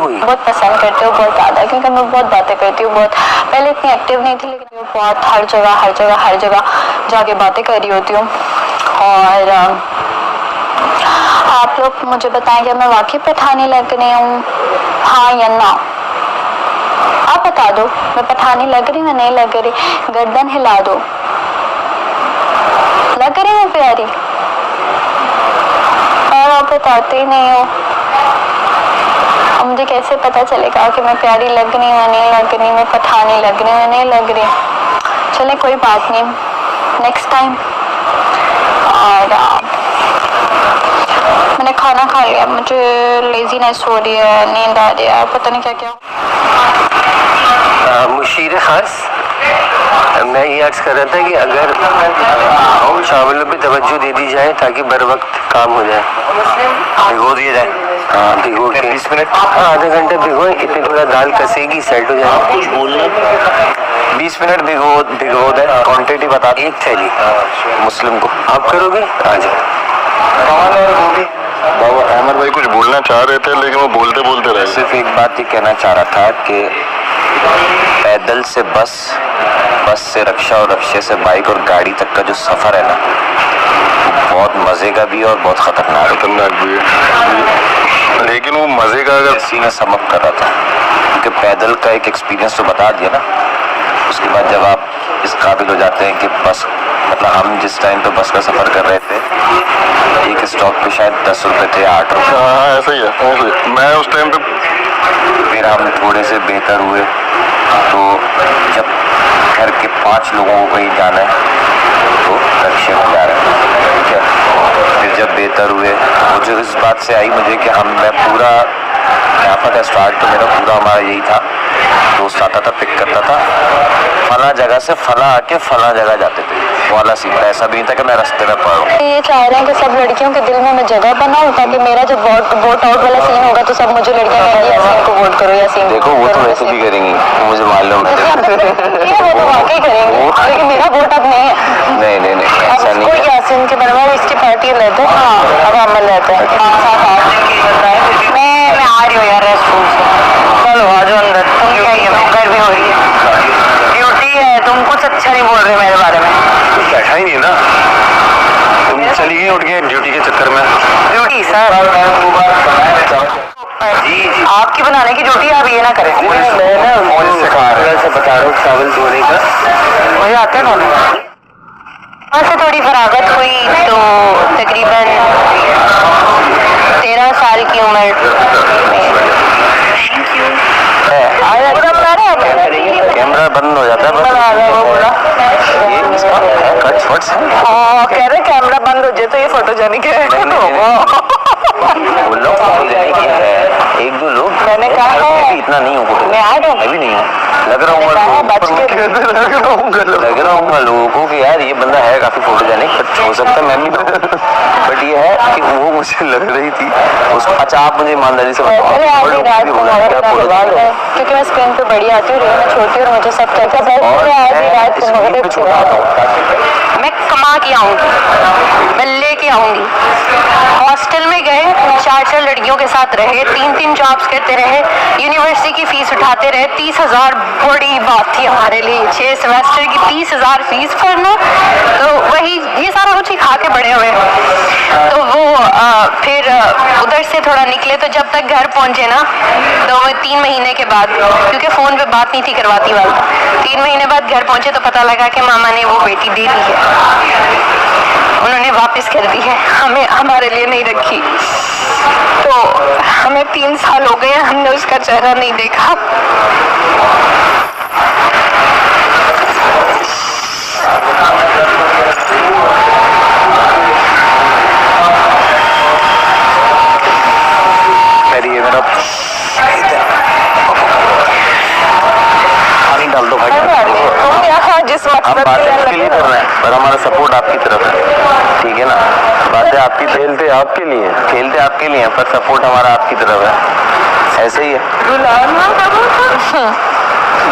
हुई? बहुत पसंद करती हूँ, बहुत ज़्यादा, क्योंकि मैं बहुत बातें करती हूँ। बहुत पहले इतनी एक्टिव नहीं थी, लेकिन बहुत हर जगह जाके बातें कर रही होती हूँ। और आप लोग मुझे बताएं कि मैं वाकई पठानी लग रही हूँ, हाँ या ना? आप बता दो, मैं पठानी लग रही हूँ या नहीं लग रही? गर्दन हिला दो, लग रही हूँ प्यारी? और आप बताते ही नहीं हो, अब मुझे कैसे पता चलेगा कि मैं प्यारी लग रही हूँ या नहीं लग रही, मैं पठानी लग रही हूँ या नहीं लग रही? चले कोई बात नहीं, नेक्स्ट टाइम। और मैंने खाना खा लिया, मुझे लेजीनेस हो रही है, नींद आ रही है, पता नहीं क्या क्या। मुशीर खास, मैं ये अर्ज कर रहा था कि अगर चावलों पे तवज्जो दे दी जाए ताकि बर वक्त काम हो जाए, भिगो दिया जाए। हाँ, भिगो के 20 मिनट, हाँ आधे घंटे भिगो, इतनी थोड़ा दाल कसेगी, सेट हो जाएगी। कुछ बोलना, 20 मिनट भिगो दे, क्वांटिटी बता। एक थैली मुस्लिम को आप करोगे? आ जाओ। बाबा अहमद भाई कुछ बोलना चाह रहे थे, लेकिन वो बोलते बोलते रहे। सिर्फ एक बात ही कहना चाह रहा था कि पैदल से बस से रक्षा और रक्षे से बाइक और गाड़ी तक का जो सफर है ना, बहुत मजे का भी है और बहुत खतरनाक भी है। लेकिन वो मजे का अगर सीना समप कर रहा था, क्योंकि पैदल का एक एक्सपीरियंस तो बता दिया ना, उसके बाद जब आप इस काबिल हो जाते हैं कि बस, मतलब हम जिस टाइम पे बस का सफर कर रहे थे, एक स्टॉप पे शायद 10 रुपए थे, 8 रुपए। हाँ ऐसा ही है, मैं उस टाइम पे फिर हम थोड़े से बेहतर हुए, तो जब घर के 5 लोगों को कहीं जाना है तो रक्षे में जा रहे हैं, ठीक है। फिर जब बेहतर हुए, वो जो इस बात से आई मुझे कि मैं पूरा, क्या पता, स्टार्ट तो मेरा पूरा हमारा यही था, दोस्त आता था, पिक करता था, फला जगह से फला आके फला जगह जाते थे, वाला सीन था। ऐसा भी नहीं था कि मैं रास्ते में पड़ रहा हूँ। ये चाह रहे हैं कि सब लड़कियों के दिल में मैं जगह बनाऊं, ताकि मेरा जब वोट आउट वाला सीन होगा तो सब मुझे लड़कियां कहेंगी यासीन को वोट करो, यासीन। देखो वो तो वैसे भी करेंगी, मुझे मालूम है। वो तो वाकई करेंगे, लेकिन मेरा वोट अब नहीं है। नहीं ऐसा नहीं है। यासीन के बराबर इसकी पार्टी लेते हैं। हाँ, अब अमल लेते हैं। मैं आ रही हूँ यार रेस्टरूम से। चलो आ जाओ अंदर। तुम क्या ही है, गर्मी हो रही है, ड्यूटी है, तुम कुछ अच्छा नहीं बोल रहे मेरे बारे में। कुछ बैठा ही नहीं ना, तुम चली गई उठ के ड्यूटी के चक्कर में। ड्यूटी सर, जी आपकी बनाने की ड्यूटी, आप ये ना करें। मैं ना मुझे से बता रहा हूँ चावल धोने का, मुझे आते हैं दोनों। वहाँ से थोड़ी फरागत हुई तो तकरीबन 13 साल की उम्र कैमरा बंद हो जाता है, कह रहे कैमरा बंद हो जाए तो ये फोटोजेनिक है। एक दो लोग, मैंने कहा है इतना नहीं हो, मैं आ रहा हूँ, मैं भी नहीं हूँ, लग रहा हूँ लोगों को कि यार ये बंदा है काफी फोटोजेनिक, बट हो सकता है मैं भी, बट ये है कि वो मुझे लग रही थी उसको। अच्छा आप मुझे ईमानदारी से बताओ, क्योंकि मैं स्क्रीन पे बड़ी आती हूँ, मैं छोटी हूँ और मुझे सब कहता है मैं कमा के आऊंगी, मैं लेके आऊंगी। हॉस्टल में गए, 4 लड़कियों के साथ रहे, 3 जॉब्स करते रहे, यूनिवर्सिटी की फीस उठाते रहे। 30,000 बड़ी बात थी हमारे लिए, 6 सेमेस्टर की 30,000 फीस भरना, तो वही ये सारा कुछ ही खा के बड़े हुए। तो वो फिर उधर से थोड़ा निकले, तो जब तक घर पहुंचे ना, तो 3 महीने के बाद, क्योंकि फोन पे बात नहीं थी करवाती वाला, 3 महीने बाद घर पहुंचे तो पता लगा कि मामा ने वो बेटी दे दी है, उन्होंने वापस कर दी है, हमें हमारे लिए नहीं रखी। तो हमें 3 साल हो गए, हमने उसका चेहरा नहीं देखा। पानी डाल दो भाई, जिस हम बातें के लिए कर रहे हैं और हमारा सपोर्ट आपकी तरफ है, ठीक है ना। बातें आपकी, खेलते आपके लिए पर सपोर्ट हमारा आपकी तरफ है, ऐसे ही है।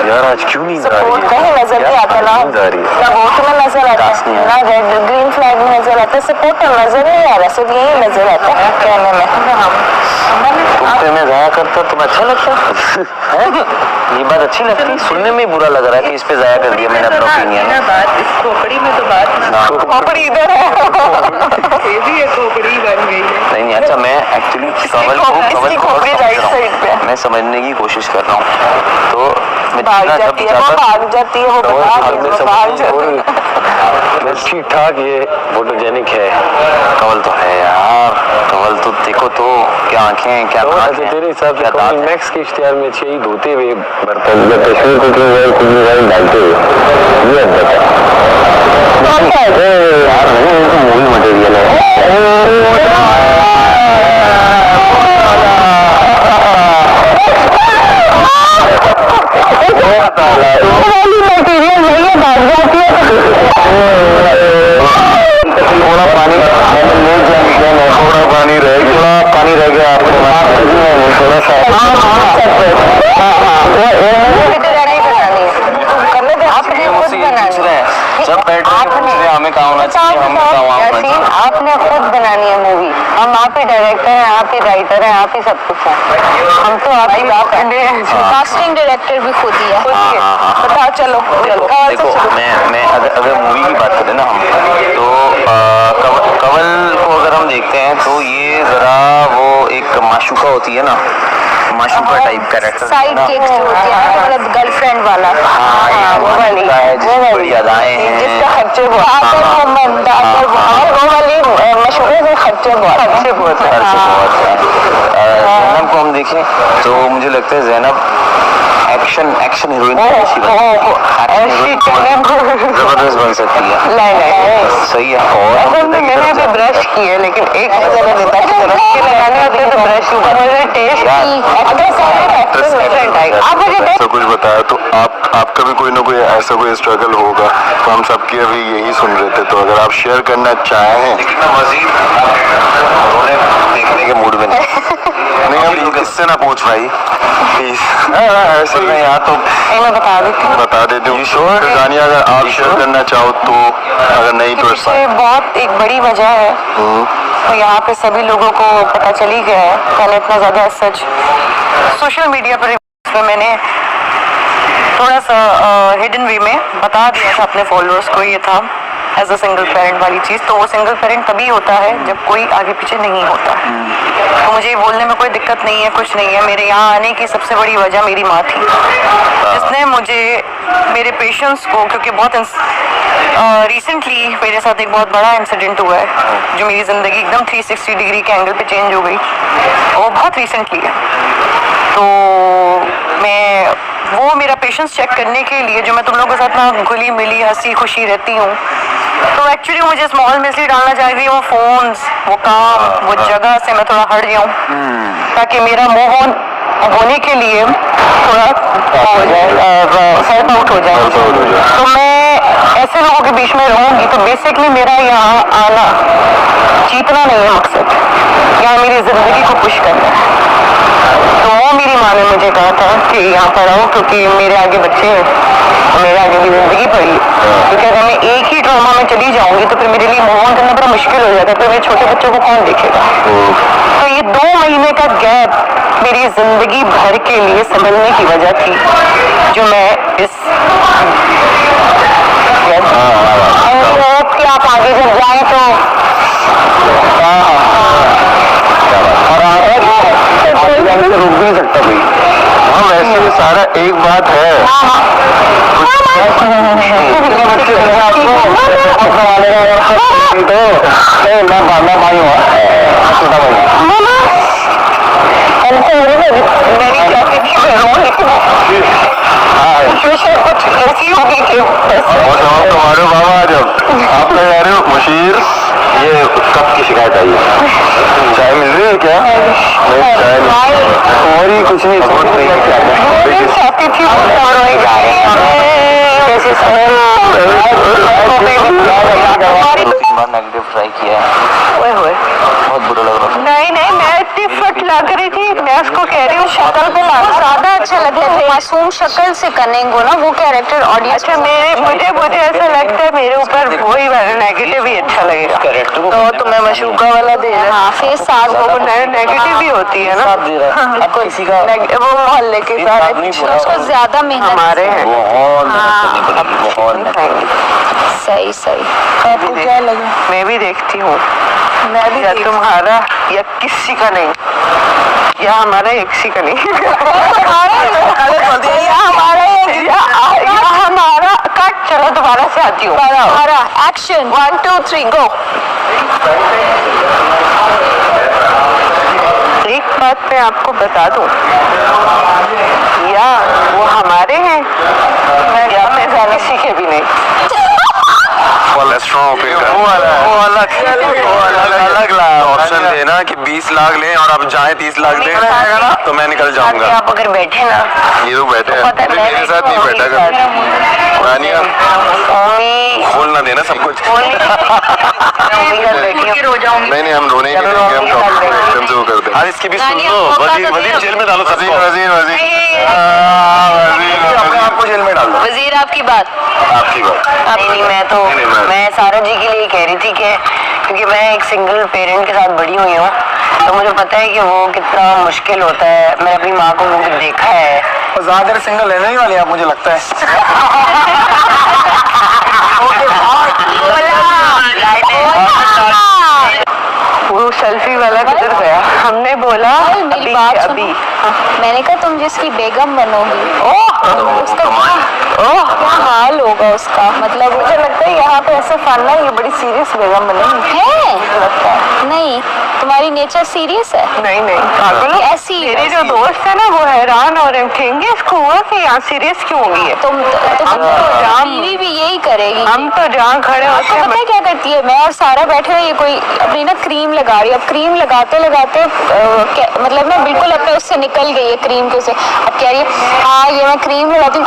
यार आज क्यों नींद आ रही है? कहीं नजर नहीं आता ना, नींद आ रही है। ना वोट में नजर आता है, ना रेड ग्रीन फ्लैग में नजर आता है, सपोर्टर नजर नहीं आ रहा, सिर्फ यही नजर आता है कहने में। तुमसे मैं जाया करता तुम्हें अच्छा लगता है? ये बात अच्छी लगती, सुनने में ही बुरा लग रहा है कि इस पे जाया कर दिया मैंने अपना ओपिनियन। बात इस खोपड़ी में तो बात खोपड़ी इधर है, ये भी एक खोपड़ी बन गई है। नहीं अच्छा, मैं एक्चुअली कवल इसकी खोपड़ी राइट साइड पे मैं समझने की कोशिश कर रहा हूँ। तो मैं भाग जितना जाती जब है, वो जाता भाग जाती है, वो भाग जाती है। ठीक ठाक ये फोटोजेनिक है। कवल तो है यार, कवल तो देखो तो क्या आंखें क्या तो नाक अच्छा है, तेरे हिसाब से क्या दांत कौन है। मैक्स के इश्तिहार में शहीद होते हुए बर्तन या तस्वीर को डालते हुए ये अद्भुत है यार, मूवी मटेरियल है। थोड़ा पानी रह गया थोड़ा सा जब बैठ हमें कहा होना चाहिए, हम आपने खुद बनानी है मूवी, हम आप ही डायरेक्टर हैं, आप ही राइटर हैं, आप ही सब कुछ हैं, हम तो आप ही बात कास्टिंग डायरेक्टर भी खुद ही है। बताओ चलो देखो मैं अगर मूवी की बात करें ना हम तो कवल को अगर हम देखते हैं तो ये जरा वो एक माशूका होती है ना, माशूका टाइप कैरेक्टर साइड किक्स होती है, मतलब गर्लफ्रेंड वाला, वो वाली बड़ी अदाएं हैं, जिसका खर्चे बहुत वो वाली मशहूर है, खर्चे बहुत जैनब को हम देखें तो मुझे लगता है जैनब एक्शन हीरोइन जबरदस्त बन सकती है। नहीं सही है। और मैंने अभी ब्रश की है, लेकिन एक जगह नेता की तरफ के लगाने होते हैं तो ब्रश मुझे टेस्ट आप मुझे ऐसा कुछ बताया तो आपका भी कोई ना कोई ऐसा कोई स्ट्रगल होगा, तो हम सबकी अभी यही सुन रहे थे, तो अगर आप शेयर करना चाहें। देखने के मूड में नहीं हम किससे ना पूछ भाई प्लीज, ऐसे नहीं यार तो मैं बता देती हूँ। बता देती हूँ जानिए, अगर आप शेयर करना चाहो तो, अगर नहीं तो it's fine। बहुत एक बड़ी वजह है, तो यहाँ पे सभी लोगों को पता चल ही गया है, पहले इतना ज़्यादा सच सोशल मीडिया पर मैंने थोड़ा सा हिडन वे में बता दिया था अपने फॉलोअर्स को, ये था एज अ सिंगल पेरेंट वाली चीज़। तो वो सिंगल पेरेंट तभी होता है जब कोई आगे पीछे नहीं होता, तो मुझे बोलने में कोई दिक्कत नहीं है, कुछ नहीं है। मेरे यहाँ आने की सबसे बड़ी वजह मेरी माँ थी, जिसने मुझे मेरे पेशेंस को, क्योंकि बहुत रिसेंटली मेरे साथ एक बहुत बड़ा इंसिडेंट हुआ है जो मेरी ज़िंदगी एकदम 360 डिग्री के एंगल पे चेंज हो गई, वो बहुत रिसेंटली है। तो मैं वो मेरा पेशेंस चेक करने के लिए, जो मैं तुम लोगों के साथ ना घुली मिली हंसी खुशी रहती हूँ, तो एक्चुअली मुझे स्मॉल में इसलिए डालना चाह रही हूँ, वो फोन्स, वो काम, वो जगह से मैं थोड़ा हट जाऊँ, ताकि मेरा मूव ऑन होने के लिए थोड़ा हो जाए, सेल्फ आउट हो जाए। तो मैं ऐसे लोगों के बीच में रहूँगी, तो बेसिकली मेरा यहाँ आना जीतना नहीं है मकसद, यहाँ मेरी ज़िंदगी को पुश करना है। तो वो मेरी माँ ने मुझे कहा था कि यहाँ पर आओ, क्योंकि मेरे आगे बच्चे हैं और मेरे आगे भी ज़िंदगी पड़ी है, क्योंकि अगर मैं एक ही ट्रॉमा में चली जाऊँगी तो फिर मेरे लिए मूव ऑन करना बड़ा मुश्किल हो जाता है, फिर मेरे छोटे बच्चों को कौन देखेगा। तो ये 2 महीने का गैप मेरी ज़िंदगी भर के लिए संभलने की वजह थी, जो मैं इस कि आप आगे जब जाएँ तो रुक भी सकता भाई। हाँ वैसे ये सारा एक बात है, मैं भाई हूँ छोटा भाई। तुम्हारे बाबा जब आप कह रहे हो मुशीर, ये कब की शिकायत आई है? चाय मिल रही है क्या? नहीं चाय नहीं, और ही कुछ नहीं, बहुत नहीं नेगेटिव ट्राई किया है, बहुत बुरा लग रहा था। नहीं मैं इतनी फिट लग रही थी, मैं उसको कह रही हूँ शक्ल पे ज्यादा अच्छा लगता है मासूम शक्ल से कनिंग हो ना, वो कैरेक्टर ऑडियंस। अच्छा मुझे ऐसा लगता है मेरे ऊपर वही वाला नेगेटिव ही अच्छा लगेगा। तो तुम्हें मशूका वाला दे रहा। हाँ फेस साथ वो नेगेटिव भी होती है ना, आपको किसी का वो मोहल्ले के सारे उसको ज्यादा मेहनत हमारे हैं। सही सही। आपको क्या लगा? मैं भी देखती हूँ, मैं भी या तुम्हारा या किसी का नहीं, या हमारा एक किसी का नहीं, या हमारा कट। चलो दोबारा से आती हूँ। हमारा एक्शन 1 2 3 गो। एक बात मैं आपको बता दूं, या वो हमारे हैं या मैं किसी के भी नहीं। ऑप्शन देना कि 20 लाख लें और आप जाए 30 लाख लें तो मैं निकल जाऊंगा। आप अगर बैठे ना, ये लोग बैठे हैं, पता है मेरे साथ नहीं बैठा कर बोलना देना सब कुछ। नहीं हम रोने ही नहीं देंगे, हम एकदम से वो करते हैं। इसकी भी सुन लो, वजीर जेल में डालो, वजीर अपने आप को जेल में डाल दो। वजीर आपकी बात। आपकी बात नहीं मैं सारा जी के लिए कह रही थी कि क्योंकि मैं एक सिंगल पेरेंट के साथ बड़ी हुई हूँ, तो मुझे पता है कि वो कितना मुश्किल होता है। मैंने अपनी माँ को देखा है। ज्यादा सिंगल लेने ही वाले आप, मुझे लगता है। वो सेल्फी वाला किधर गया? हमने बोला मेरी बात अभी मैंने कहा तुम जिसकी बेगम बनोगी उसका क्या हाल होगा उसका। मतलब मुझे लगता है यहाँ पे ऐसा फन है, ये बड़ी सीरियस बेगम बनेगी है लगता है। नहीं, तुम्हारी नेचर सीरियस है। नहीं पागल हो? ऐसी मेरे जो दोस्त है ना वो हैरान हो रहे थे इसको हुआ कि यहाँ सीरियस क्यों होगी है। तुम बीवी भी यही करेगी। हम तो जहाँ खड़े होते हैं पता है क्या करती है, मैं और सारा बैठे हुए, ये कोई अपनी ना क्रीम लगा रही है। अब क्रीम लगाते लगाते मतलब ना बिल्कुल अपने उससे निकल गई है क्रीम के उसे। अब कह रही है हाँ ये मैं क्रीम लगाती हूँ।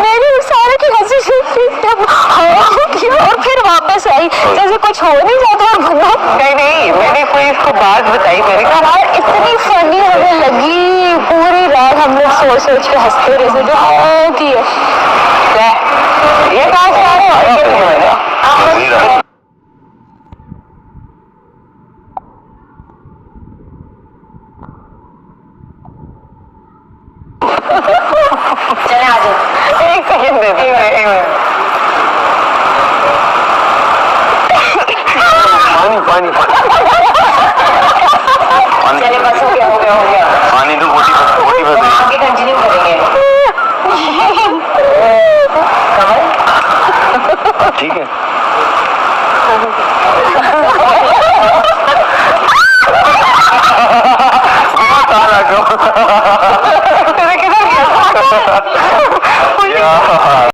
मेरी सारे की हंसी और फिर वापस आई जैसे कुछ हो नहीं जाता। और नहीं मैंने कोई इसको बात बताई, मैंने कहा यार इतनी फनी हमें लगी, पूरी रात हम लोग सोच के हंसते रहे थे जो होती है। ये कहाँ से आ रहे हो? चले आ जाओ। एक सेकंड दे दो। पानी चले बस हो गया। पानी दो, बोटी बस आगे कंटिन्यू करेंगे। कमल ठीक है। किधर गया?